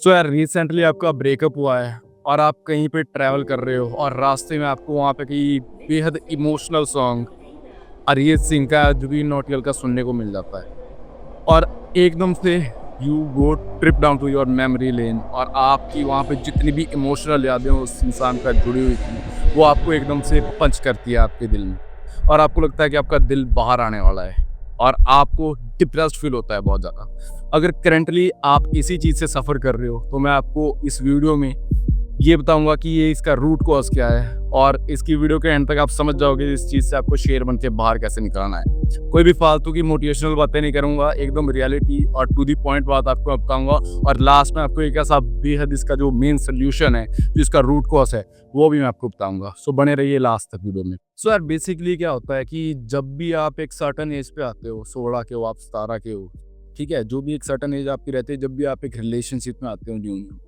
सो यार रिसेंटली आपका ब्रेकअप हुआ है और आप कहीं पे ट्रैवल कर रहे हो और रास्ते में आपको वहाँ पे कहीं बेहद इमोशनल सॉन्ग अरिजीत सिंह का जुबिन नौटियाल का सुनने को मिल जाता है और एकदम से you go trip down to your memory lane और आपकी वहाँ पे जितनी भी इमोशनल यादें उस इंसान का जुड़ी हुई थी वो आपको एकदम से पंच करती है आपके दिल में और आपको लगता है कि आपका दिल बाहर आने वाला है और आपको डिप्रेस्ड फील होता है बहुत ज़्यादा। अगर करंटली आप इसी चीज़ से सफ़र कर रहे हो तो मैं आपको इस वीडियो में ये बताऊंगा कि ये इसका रूट कॉज क्या है और इसकी वीडियो के एंड तक आप समझ जाओगे इस चीज़ से आपको शेर बन के बाहर कैसे निकलना है। कोई भी फालतू की मोटिवेशनल बातें नहीं करूंगा, एकदम रियलिटी और टू दी पॉइंट बात आपको बताऊंगा और लास्ट में आपको एक ऐसा बेहद इसका जो मेन सोल्यूशन है, जो इसका रूट कॉज है, वो भी मैं आपको बताऊंगा। सो बने रहिए लास्ट तक वीडियो में। सो यार बेसिकली क्या होता है कि जब भी आप एक सर्टन एज पे आते हो, 16 के हो, आप 17 के हो, ठीक है, जो भी एक सर्टन एज आपकी रहती है, जब भी आप एक रिलेशनशिप में आते हो न्यू,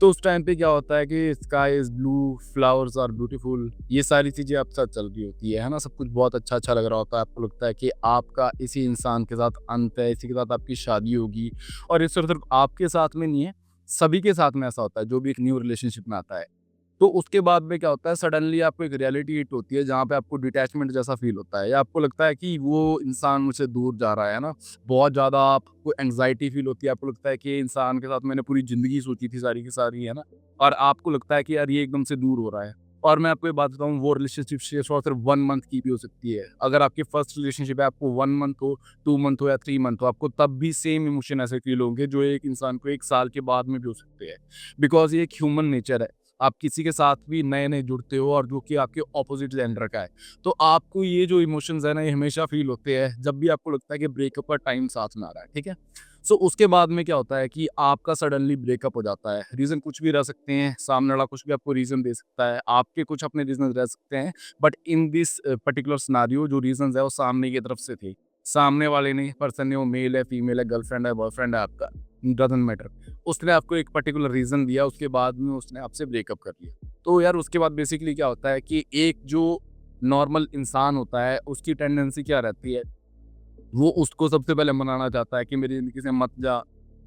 तो उस टाइम पे क्या होता है कि sky is blue, flowers are beautiful, ये सारी चीज़ें आपके साथ चल रही होती है ना, सब कुछ बहुत अच्छा अच्छा लग रहा होता है। आपको लगता है कि आपका इसी इंसान के साथ अंत है, इसी के साथ आपकी शादी होगी और ये सिर्फ आपके साथ में नहीं है, सभी के साथ में ऐसा होता है जो भी एक न्यू रिलेशनशिप में आता है। तो उसके बाद में क्या होता है, सडनली आपको एक रियलिटी हिट होती है जहाँ पे आपको डिटैचमेंट जैसा फील होता है या आपको लगता है कि वो इंसान मुझसे दूर जा रहा है ना। बहुत ज़्यादा आपको एंग्जाइटी फील होती है, आपको लगता है कि इंसान के साथ मैंने पूरी ज़िंदगी सोची थी सारी की सारी, है ना, और आपको लगता है कि यार ये एकदम से दूर हो रहा है। और मैं आपको ये बात बताऊँ, वो रिलेशनशिप सिर्फ 1 मंथ की भी हो सकती है। अगर आपकी फर्स्ट रिलेशनशिप है, आपको 1 मंथ हो, 2 मंथ हो या 3 मंथ हो, आपको तब भी सेम इमोशन ऐसे फील होंगे जो एक इंसान को 1 साल के बाद में भी हो सकते हैं। बिकॉज़ ये एक ह्यूमन नेचर है। आप किसी के साथ भी नए-नए जुड़ते हो और जो कि आपके ऑपोज़िट जेंडर का है, तो आपको ये जो इमोशंस है ना, ये हमेशा फ़ील होते हैं जब भी आपको लगता है कि ब्रेकअप का टाइम साथ में आ रहा है, ठीक है? सो उसके बाद में क्या होता है कि आपका सडनली ब्रेकअप हो जाता है। रीज़न कुछ भी रह सकते हैं, सामने वाला कुछ भी आपको रीज़न दे सकता है, आपके कुछ अपने रीज़न्स रह सकते हैं, but in this particular scenario जो रीज़न्स है वो सामने की तरफ से थे। सामने वाले ने पर्सन ने, वो मेल है, फीमेल है, गर्लफ्रेंड है, बॉयफ्रेंड है आपका, डज़न्ट मैटर। उसने आपको एक पर्टिकुलर रीज़न दिया, उसके बाद में उसने आपसे ब्रेकअप कर लिया। तो यार उसके बाद बेसिकली क्या होता है कि एक जो नॉर्मल इंसान होता है, उसकी टेंडेंसी क्या रहती है, वो उसको सबसे पहले मनाना चाहता है कि मेरी ज़िंदगी से मत जा,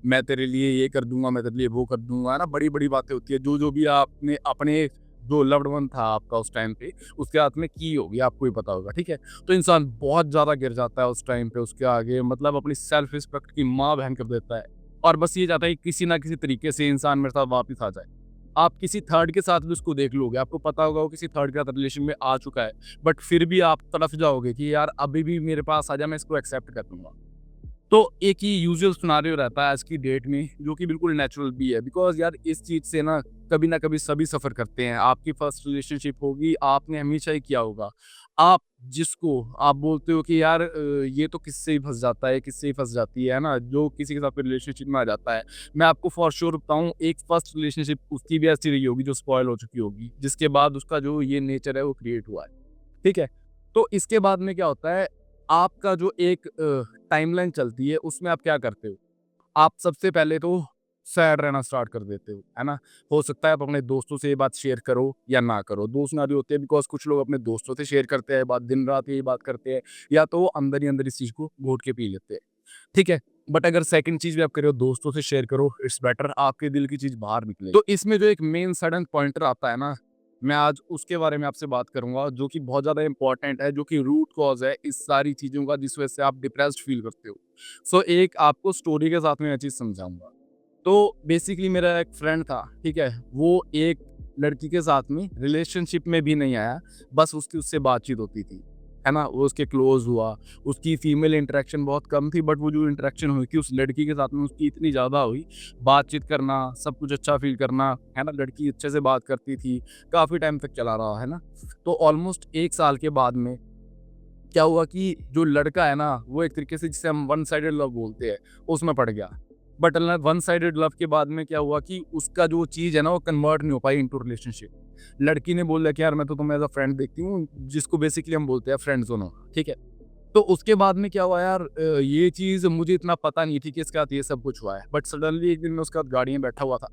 मैं तेरे लिए ये कर दूँगा, मैं तेरे लिए वो कर दूँगा, है ना? बड़ी-बड़ी बातें होती है, जो भी आपने अपने जो लव्ड वन था आपका उस टाइम पे, उसके हाथ में की होगी, आपको ही पता होगा, ठीक है? तो इंसान बहुत ज़्यादा गिर जाता है उस टाइम पे उसके आगे, मतलब अपनी सेल्फ रिस्पेक्ट की माँ बहन कर देता है और बस ये चाहता है कि किसी ना किसी तरीके से इंसान मेरे साथ वापस आ जाए। आप किसी थर्ड के साथ भी उसको देख लोगे, आपको पता होगा वो किसी थर्ड के साथ रिलेशन में आ चुका है, बट फिर भी आप तड़फ जाओगे कि यार अभी भी मेरे पास आ जा, मैं इसको एक्सेप्ट कर लूँगा। तो एक ही यूजुअल सिनेरियो रहता है आज की डेट में, जो कि बिल्कुल नेचुरल भी है, बिकॉज़ यार इस चीज़ से ना कभी सभी सफ़र करते हैं। आपकी फर्स्ट रिलेशनशिप होगी, आपने हमेशा ही किया होगा। आप जिसको आप बोलते हो कि यार ये तो किससे ही फँस जाता है, किससे ही फँस जाती है ना? जो किसी के साथ रिलेशनशिप में आ जाता है। मैं आपको फॉर श्योर बताऊँ, एक फर्स्ट रिलेशनशिप उसकी भी ऐसी रही होगी जो स्पॉइल हो चुकी होगी, जिसके बाद उसका जो ये नेचर है वो क्रिएट हुआ है। ठीक है? तो इसके बाद में क्या होता है, आपका जो एक टाइमलाइन चलती है, उसमें आप क्या करते हो? आप सबसे पहले तो सैड रहना स्टार्ट कर देते हो, है ना? हो सकता है आप अपने दोस्तों से ये बात शेयर करो या ना करो। 2 सिनेरियो होते हैं, बिकॉज़ कुछ लोग अपने दोस्तों से शेयर करते हैं बात, दिन-रात यही बात करते हैं, या तो वो अंदर ही अंदर इस चीज़ को घोट के पी लेते हैं, ठीक है? बट अगर सेकंड चीज़ भी आप कर रहे हो, दोस्तों से शेयर करो, इट्स बेटर, आपके दिल की चीज़ बाहर निकले। तो इसमें जो एक मेन सडन पॉइंटर आता है ना, मैं आज उसके बारे में आपसे बात करूँगा, जो कि बहुत ज़्यादा इम्पोर्टेंट है, जो कि रूट कॉज़ है इस सारी चीज़ों का, जिस वजह से आप डिप्रेस्ड फ़ील करते हो। सो एक आपको स्टोरी के साथ में मैं चीज़ समझाऊँगा। तो बेसिकली मेरा एक फ्रेंड था, ठीक है? वो एक लड़की के साथ में रिलेशनशिप में भी नहीं आया, बस उसकी उससे बातचीत होती थी, है ना? वो उसके क्लोज़ हुआ, उसकी फीमेल इंटरेक्शन बहुत कम थी, बट वो जो इंटरेक्शन हुई थी उस लड़की के साथ में उसकी इतनी ज़्यादा हुई, बातचीत करना, सब कुछ अच्छा फ़ील करना, है ना? लड़की अच्छे से बात करती थी, काफ़ी टाइम तक चला रहा, है ना? तो ऑलमोस्ट 1 साल के बाद में क्या हुआ कि जो लड़का है ना, वो एक तरीके से जिसे हम वन साइडेड लव बोलते हैं, उसमें पड़ गया। बट वन साइडेड लव के बाद में क्या हुआ कि उसका जो चीज़ है ना, वो कन्वर्ट नहीं हो पाई इनटू रिलेशनशिप। लड़की ने बोल दिया कि यार मैं तो तुम्हें एज़ अ फ्रेंड देखती हूँ, जिसको बेसिकली हम बोलते हैं फ्रेंड ज़ोन होना, ठीक है? तो उसके बाद में क्या हुआ यार, ये चीज़ मुझे इतना पता नहीं थी कि इसके साथ ये सब कुछ हुआ है। बट सडनली एक दिन मैं उसके साथ गाड़ी में बैठा हुआ था।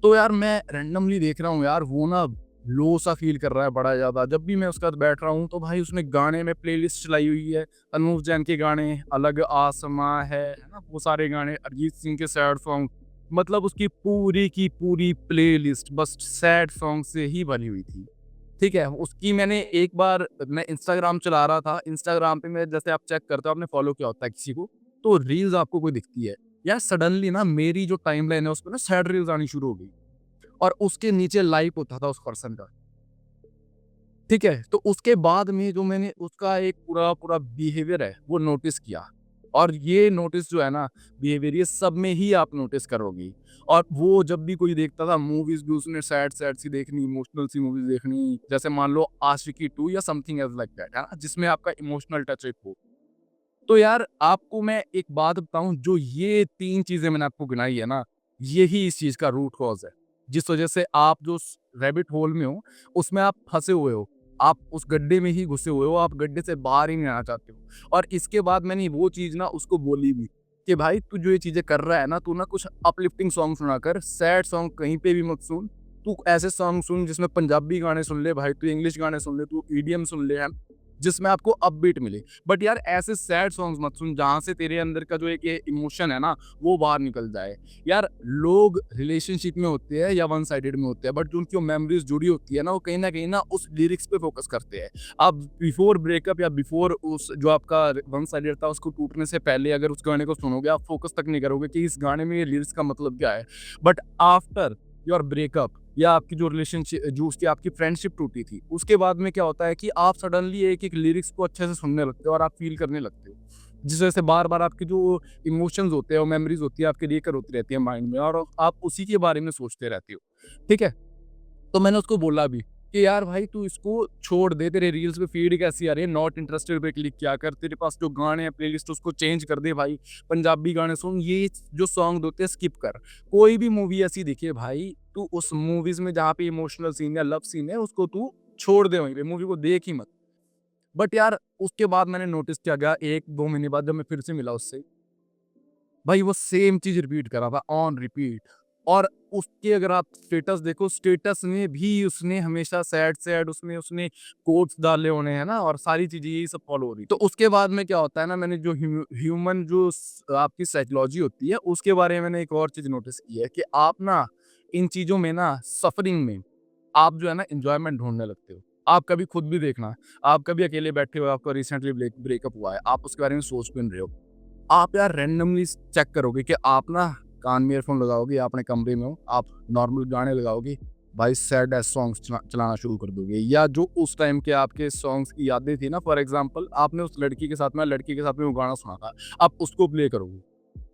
तो यार मैं रैंडमली देख रहा हूँ यार, वो ना लो सा फ़ील कर रहा है बड़ा ज़्यादा। जब भी मैं उसके साथ बैठ रहा हूँ तो भाई उसने गाने में प्लेलिस्ट चलाई हुई है। अनूप जैन के गाने, अलग आसमाँ है ना? वो सारे गाने, अरिजीत सिंह के सैड सॉन्ग, मतलब उसकी पूरी की पूरी प्लेलिस्ट बस सैड सॉन्ग से ही बनी हुई थी। ठीक है? उसकी मैंने एक बार मैं इंस्टाग्राम चला रहा था, इंस्टाग्राम पे मैं जैसे आप चेक करते हो आपने फ़ॉलो किया होता है किसी को, तो रील्स आपको कोई दिखती है। यार सडनली ना मेरी जो टाइमलाइन है उसपे ना सैड रील्स आनी शुरू हो गई और उसके नीचे लाइक होता था उस पर्सन का। ठीक है? तो उसके बाद में जो मैंने उसका एक पूरा बिहेवियर है, वो नोटिस किया और ये नोटिस जो है ना बिहेवियर ये सब में ही आप नोटिस करोगी और वो जब भी कोई देखता था मूवीज़ भी उसने सैड-सैड सी देखनी, इमोशनल सी मूवीज़ देखनी, जैसे मान लो आशिकी 2 या समथिंग एल्स लाइक दैट, है ना? जिसमें आपका इमोशनल टच एक हो। तो यार आपको मैं एक बात बताऊँ जो ये 3 चीज़ें मैंने आपको गिनाई है ना, यही इस चीज़ का रूट कॉज़ है। जिस वज़ह से आप जो स रैबिट होल में हो, उसमें आप फँसे हुए हो। आप उस गड्ढे में ही घुसे हुए हो, आप गड्ढे से बाहर ही नहीं आना चाहते हो। और इसके बाद मैंने वो चीज़ ना उसको बोली भी कि भाई तू जो ये चीज़ें कर रहा है ना, तू ना कुछ अपलिफ्टिंग सॉन्ग सुना कर, सैड सॉन्ग कहीं पे भी मत सुन। तू ऐसे सॉन्ग सुन जिसमें पंजाबी गाने सुन ले भाई, तू इंग्लिश गाने सुन ले, तू ईडीएम सुन ले, है जिसमें आपको अपबीट मिले। बट यार ऐसे सैड सॉन्ग्स मत सुन जहाँ से तेरे अंदर का जो एक ये इमोशन है ना वो बाहर निकल जाए। यार लोग रिलेशनशिप में होते हैं या वन साइडेड में होते हैं बट जो उनकी मेमोरीज जुड़ी होती है ना वो कहीं ना उस लिरिक्स पे फोकस करते हैं। आप बिफोर ब्रेकअप या बिफोर उस जो आपका वन साइडेड था उसको टूटने से पहले अगर उस गाने को सुनोगे आप फोकस तक नहीं करोगे कि इस गाने में ये लिरिक्स का मतलब क्या है। बट आफ्टर योर ब्रेकअप या आपकी जो रिलेशनशिप जो उसकी आपकी फ्रेंडशिप टूटी थी, उसके बाद में क्या होता है कि आप सडनली एक-एक लिरिक्स को अच्छे से सुनने लगते हो और आप फ़ील करने लगते हो। जिस वजह से बार-बार आपके जो इमोशंस होते हैं और मेमोरीज़ होती है आपके रिकर होती रहती है माइंड में और आप उसी के बारे में सोचते रहते हो। ठीक है? तो मैंने उसको बोला भी कि यार भाई तू इसको छोड़ दे, तेरे रील्स पे फीड कैसी आ रही है, नॉट इंटरेस्टेड पे क्लिक किया कर, तेरे पास जो गाने हैं प्लेलिस्ट उसको चेंज कर दे भाई, पंजाबी गाने सुन, ये जो सॉन्ग होते हैं स्किप कर। कोई भी मूवी ऐसी दिखे भाई, तू उस मूवीज़ में जहाँ पे इमोशनल सीन या लव सीन है उसको तू छोड़ दे वहीं पे, मूवी को देख ही मत। बट यार उसके बाद मैंने नोटिस किया गया 1-2 महीने बाद जब मैं फिर से मिला उससे, भाई वो सेम चीज़ रिपीट कर रहा था ऑन रिपीट और उसके अगर आप स्टेटस देखो स्टेटस में भी उसने हमेशा सैड उसमें उसने कोट्स डाले होने हैं ना और सारी चीजें यही सब फॉलो हो रही तो उसके बाद में क्या होता है ना मैंने जो ह्यूमन जो आपकी साइकोलॉजी होती है उसके बारे में मैंने एक और चीज नोटिस की है कि आप ना इन चीजों में ना सफरिंग में आप जो है ना एंजॉयमेंट ढूंढने लगते हो। आप कभी खुद भी देखना, आप कभी अकेले बैठे हो, आपका रिसेंटली ब्रेकअप हुआ है, आप उसके बारे में सोच भी नहीं रहे हो, आप यार रैंडमली चेक करोगे कि आप ना कान में ईयरफ़ोन लगाओगे या अपने कमरे में हो, आप नॉर्मल गाने लगाओगे, भाई सैड एस सॉन्ग्स चलाना शुरू कर दोगे या जो उस टाइम के आपके सॉन्ग्स की यादें थी ना फॉर एग्ज़ाम्पल आपने उस लड़की के साथ में वो गाना सुना था, आप उसको प्ले करोगे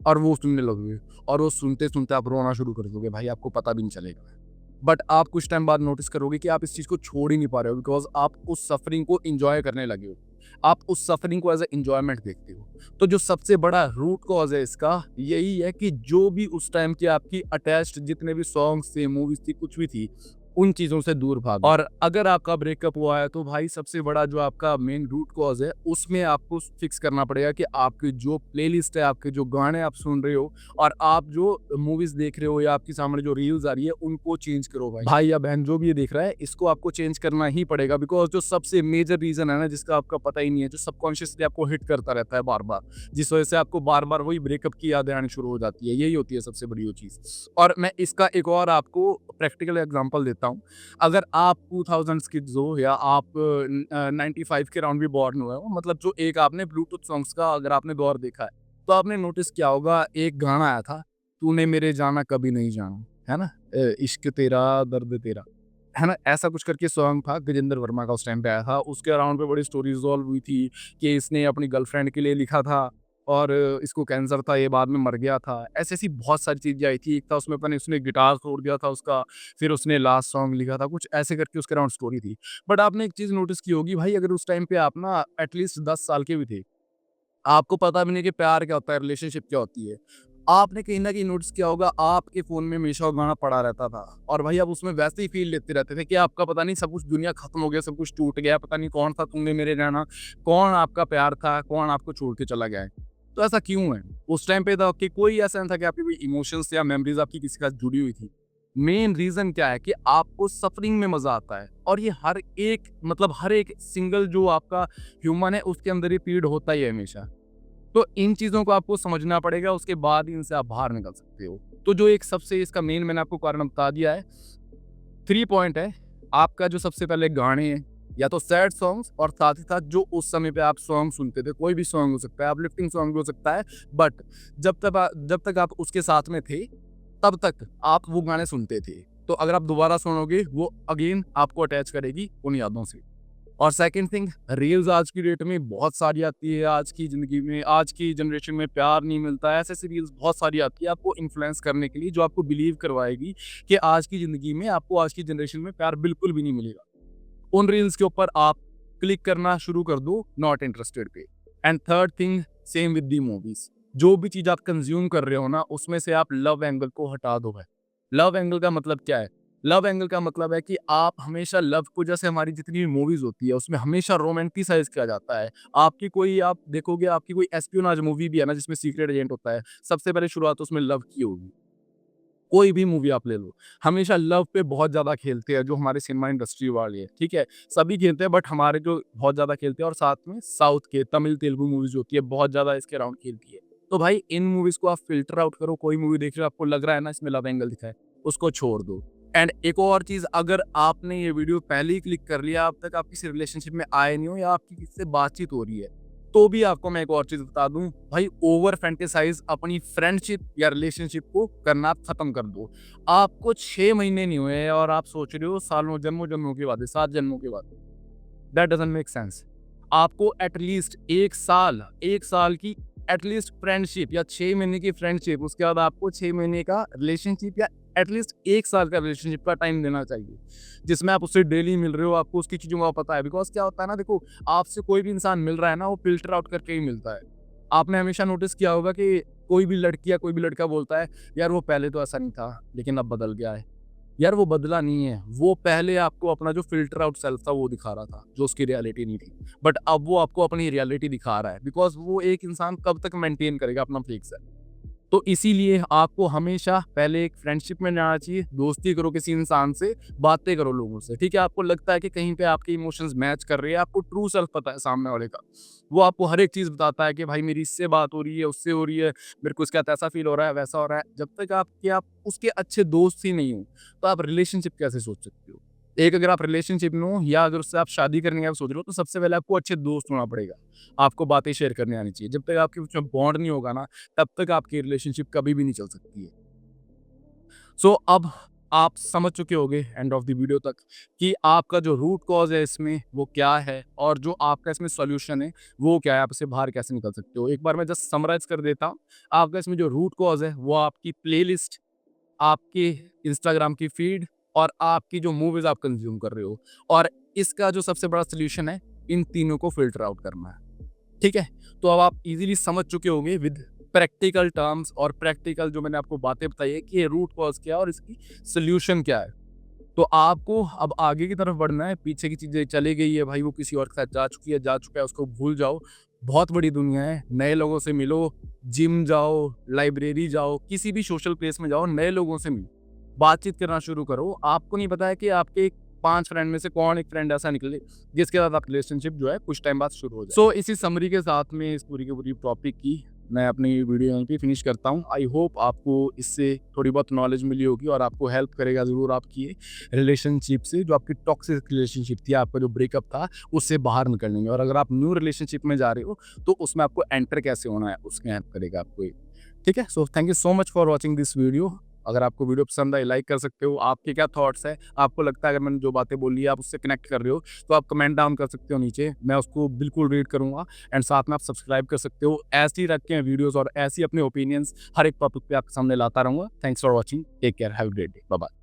और वो सुनने लगोगे और वो सुनते-सुनते आप रोना शुरू कर दोगे, भाई आपको पता भी नहीं चलेगा। बट आप कुछ टाइम बाद नोटिस करोगे कि आप इस चीज़ को छोड़ ही नहीं पा रहे हो बिकॉज़ आप उस सफ़रिंग को एन्जॉय करने लगे हो। आप उस सफ़रिंग को एज़ अ एन्जॉयमेंट देखते हो। तो जो सबसे बड़ा रूट कॉज़ है इसका, यही है कि जो भी उस टाइम की आपकी अटैच्ड जितने भी सॉन्ग्स थे, मूवीज़ थी, कुछ भी थी, उन चीज़ों से दूर भागो। और अगर आपका ब्रेकअप हुआ है, तो भाई सबसे बड़ा जो आपका मेन रूट कॉज़ है, उसमें आपको फिक्स करना पड़ेगा कि आपकी जो प्लेलिस्ट है, आपके जो गाने आप सुन रहे हो और आप जो मूवीज़ देख रहे हो या आपके सामने जो रील्स आ रही है, उनको चेंज करो भाई। भाई या बहन जो भी ये देख रहा है, इसको आपको चेंज करना ही पड़ेगा बिकॉज़ जो सबसे मेजर रीज़न है ना, जिसका आपका पता ही नहीं है, जो सबकॉन्शियसली आपको हिट करता रहता है बार-बार, जिस वजह से आपको बार-बार वही ब्रेकअप की यादें आनी शुरू हो जाती है, यही होती है सबसे बड़ी वो चीज़। और मैं इसका एक और आपको प्रैक्टिकल एग्ज़ाम्पल देता हूँ। अगर आप 2000s किड्स हो या आप 95 के अराउंड भी बॉर्न हुए हो, मतलब जो एक आपने ब्लूटूथ सॉन्ग्स का अगर आपने दौर देखा है, तो आपने नोटिस किया होगा एक गाना आया था, तूने मेरे जाना कभी नहीं जाना, है ना? इश्क तेरा दर्द तेरा, है ना? ऐसा कुछ करके सॉन्ग था, गजेंद्र वर्मा का उस टाइम पे आया था। उसके अराउंड पे बड़ी स्टोरी रिज़ॉल्व हुई थी कि इसने अपनी गर्लफ्रेंड के लिए लिखा था और इसको कैंसर था, ये बाद में मर गया था। ऐसी-ऐसी बहुत सारी चीज़ें आई थी। एक था उसमें पता नहीं उसने गिटार तोड़ दिया था उसका, फिर उसने लास्ट सॉन्ग लिखा था, कुछ ऐसे करके उसके अराउंड स्टोरी थी। बट आपने एक चीज़ नोटिस की होगी भाई अगर उस टाइम पे आप ना एटलीस्ट 10 साल के भी थे, आपको पता भी नहीं कि प्यार क्या होता है, रिलेशनशिप क्या होती है। आपने कहीं न कहीं नोटिस किया होगा आपके फ़ोन में हमेशा वो गाना पड़ा रहता था और भाई आप उसमें वैसे ही फ़ील लेते रहते थे कि आपका पता नहीं सब कुछ दुनिया खत्म हो गया, सब कुछ टूट गया, पता नहीं कौन था तूने मेरे जाना, कौन आपका प्यार था, कौन आपको छोड़ के चला गया है। तो ऐसा क्यों है? उस टाइम पे था कि कोई ऐसा नहीं था कि आपकी कोई इमोशंस या मेमोरीज़ आपकी किसी के साथ जुड़ी हुई थी। मेन रीज़न क्या है कि आपको सफ़रिंग में मज़ा आता है और ये हर एक मतलब हर एक सिंगल जो आपका ह्यूमन है उसके अंदर ये फ़ीड होता ही है हमेशा। तो इन चीज़ों को आपको समझना पड़ेगा, उसके बाद ही इनसे आप बाहर निकल सकते हो। तो जो एक सबसे इसका मेन मैंने आपको कारण बता दिया है। 3 पॉइंट है। आपका जो सबसे पहले गाने हैं, या तो सैड सॉन्ग्स, और साथ ही साथ जो उस समय पे आप सॉन्ग सुनते थे, कोई भी सॉन्ग हो सकता है, अपलिफ्टिंग सॉन्ग भी हो सकता है, बट जब तक आप उसके साथ में थे, तब तक आप वो गाने सुनते थे। तो अगर आप दोबारा सुनोगे, वो अगेन आपको अटैच करेगी उन यादों से। और सेकंड थिंग, रील्स आज की डेट में बहुत सारी आती है। आज की ज़िंदगी में, आज की जनरेशन में प्यार नहीं मिलता है, ऐसे-ऐसे रील्स बहुत सारी आती है आपको इन्फ्लुएंस करने के लिए, जो आपको बिलीव करवाएगी कि आज की ज़िंदगी में आपको, आज की जनरेशन में प्यार बिल्कुल भी नहीं मिलेगा। उन रील्स के ऊपर आप क्लिक करना शुरू कर दो नॉट इंटरेस्टेड पे। And third thing, same with the movies. जो भी चीज़ आप कंज़्यूम कर रहे हो ना, उसमें से आप लव एंगल को हटा दो भाई। लव एंगल का मतलब क्या है? लव एंगल का मतलब है कि आप हमेशा लव को, जैसे हमारी जितनी भी मूवीज़ होती है, उसमें हमेशा रोमांटिसाइज़ किया जाता है। आपकी कोई, आप देखोगे, आपकी कोई एस्पियोनाज मूवी भी है ना, जिसमें सीक्रेट एजेंट होता है, सबसे पहले शुरुआत उसमें लव की होगी। कोई भी मूवी आप ले लो, हमेशा लव पे बहुत ज़्यादा खेलते हैं जो हमारे सिनेमा इंडस्ट्री वाले हैं, ठीक है? सभी खेलते हैं, बट हमारे जो बहुत ज़्यादा खेलते हैं, और साथ में साउथ के तमिल, तेलुगु मूवीज़ जो होती है, बहुत ज़्यादा इसके अराउंड खेलती है। तो भाई इन मूवीज़ को आप फ़िल्टर आउट करो, कोई मूवी देख रहे हो, आपको लग रहा है ना इसमें लव एंगल दिखा है, उसको छोड़ दो। एंड एक और चीज़, अगर आपने ये वीडियो पहले ही क्लिक कर लिया, अब तक आप किसी रिलेशनशिप में आए नहीं हो, या आपकी किसी से बातचीत हो रही है, तो भी आपको मैं एक और चीज़ बता दूँ, भाई ओवर फैंटेसाइज़ अपनी फ्रेंडशिप या रिलेशनशिप को करना खत्म कर दो। आपको 6 महीने नहीं हुए हैं और आप सोच रहे हो सालों, जन्मों-जन्मों के बाद, 7 जन्मों के बाद। That doesn't make sense. आपको एटलीस्ट 1 साल की एटलीस्ट फ्रेंडशिप, या 6 महीने की फ्रेंडशिप, उसके बाद आपको 6 महीने का रिलेशनशिप, या एटलीस्ट 1 साल का रिलेशनशिप का टाइम देना चाहिए, जिसमें आप उससे डेली मिल रहे हो, आपको उसकी चीज़ों का पता है। बिकॉज़ क्या होता है ना, देखो, आपसे कोई भी इंसान मिल रहा है ना, वो फ़िल्टर आउट करके ही मिलता है। आपने हमेशा नोटिस किया होगा कि कोई भी लड़की या कोई भी लड़का बोलता है, यार वो पहले तो ऐसा नहीं था, लेकिन अब बदल गया है। यार वो बदला नहीं है, वो पहले आपको अपना जो फ़िल्टर आउट सेल्फ था वो दिखा रहा था, जो उसकी रियलिटी नहीं थी। बट अब वो आपको अपनी रियलिटी दिखा रहा है, बिकॉज़ वो एक इंसान कब तक मेंटेन करेगा अपना फेक सेल्फ। तो इसीलिए आपको हमेशा पहले एक फ्रेंडशिप में जाना चाहिए, दोस्ती करो किसी इंसान से, बातें करो लोगों से, ठीक है? आपको लगता है कि कहीं पे आपके इमोशंस मैच कर रहे हैं, आपको ट्रू सेल्फ पता है सामने वाले का। वो आपको हर एक चीज़ बताता है कि भाई मेरी इससे बात हो रही है, उससे हो रही है, मेरे को इसके साथ ऐसा फ़ील हो रहा है, वैसा हो रहा है। जब तक आप उसके अच्छे दोस्त ही नहीं हो, तो आप रिलेशनशिप कैसे सोच सकते हो? एक, अगर आप रिलेशनशिप में हो, या अगर उससे आप शादी करने का सोच रहे हो, तो सबसे पहले आपको अच्छे दोस्त होना पड़ेगा। आपको बातें शेयर करनी आनी चाहिए। जब तक आपके बीच में बॉन्ड नहीं होगा ना, तब तक आपकी रिलेशनशिप कभी भी नहीं चल सकती है। सो अब आप समझ चुके होंगे एंड ऑफ द वीडियो तक कि आपका जो रूट कॉज़ है इसमें, वो क्या है, और जो आपका इसमें सॉल्यूशन है वो क्या है, आप इससे बाहर कैसे निकल सकते हो। एक बार मैं जस्ट समराइज़ कर देता हूँ। आपका इसमें जो रूट कॉज़ है, वो आपकी प्लेलिस्ट, आपके इंस्टाग्राम की फीड, और आपकी जो मूवीज़ आप कंज़्यूम कर रहे हो, और इसका जो सबसे बड़ा सॉल्यूशन है, इन तीनों को फ़िल्टर आउट करना है। ठीक है? तो अब आप इज़िली समझ चुके होंगे विद प्रैक्टिकल टर्म्स, और प्रैक्टिकल जो मैंने आपको बातें बताई है कि ये रूट कॉज़ क्या है और इसकी सॉल्यूशन क्या है। तो आपको अब आगे की तरफ बढ़ना है, पीछे की चीज़ें चली गई है भाई, वो किसी और के साथ जा चुकी है, जा चुका है, उसको भूल जाओ। बहुत बड़ी दुनिया है, नए लोगों से मिलो, जिम जाओ, लाइब्रेरी जाओ, किसी भी सोशल प्लेस में जाओ, नए लोगों से मिलो, बातचीत करना शुरू करो। आपको नहीं पता है कि आपके 5 फ्रेंड में से कौन एक फ्रेंड ऐसा निकले, जिसके साथ आप रिलेशनशिप जो है कुछ टाइम बाद शुरू हो जाए। सो इसी समरी के साथ में इस पूरी की पूरी टॉपिक की मैं अपनी वीडियो यहीं पे फिनिश करता हूँ। आई होप आपको इससे थोड़ी बहुत नॉलेज मिली होगी, और आपको हेल्प करेगा ज़रूर आपकी रिलेशनशिप से, जो आपकी टॉक्सिक रिलेशनशिप थी, आपका जो ब्रेकअप था, उससे बाहर निकलने में। और अगर आप न्यू रिलेशनशिप में जा रहे हो, तो उसमें आपको एंटर कैसे होना है, उसमें हेल्प करेगा आपको ये। ठीक है? So thank you so much for watching this video. अगर आपको वीडियो पसंद आई, लाइक कर सकते हो। आपके क्या थॉट्स हैं? आपको लगता है अगर मैंने जो बातें बोली है आप उससे कनेक्ट कर रहे हो, तो आप कमेंट डाउन कर सकते हो नीचे। मैं उसको बिल्कुल रीड करूँगा, एंड साथ में आप सब्सक्राइब कर सकते हो। ऐसे ही रखे हैं वीडियोज़, और ऐसे ही अपने ओपिनियंस हर एक टॉपिक पे आपके सामने लाता रहूँगा। Thanks for watching. Take care. Have a great day. Bye bye.